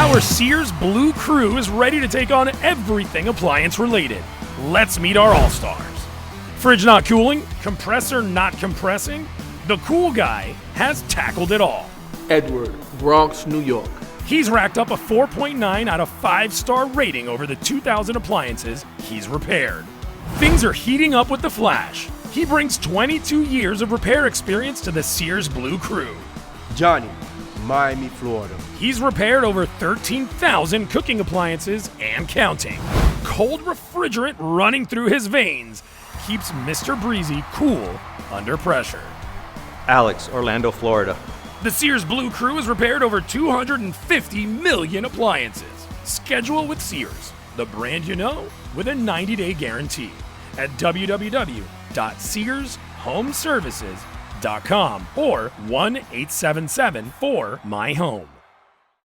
Our Sears Blue Crew is ready to take on everything appliance related. Let's meet our all-stars. Fridge not cooling, compressor not compressing. The cool guy has tackled it all. Edward, Bronx, New York. He's racked up a 4.9 out of 5-star rating over the 2,000 appliances he's repaired. Things are heating up with the Flash. He brings 22 years of repair experience to the Sears Blue Crew. Johnnie, Miami, Florida. He's repaired over 13,000 cooking appliances and counting. Cold refrigerant running through his veins keeps Mr. Breezy cool under pressure. Alex, Orlando, Florida. The Sears Blue Crew has repaired over 250 million appliances. Schedule with Sears, the brand you know, with a 90-day guarantee at www.searshomeservices.com or 1-877-4-MY-HOME.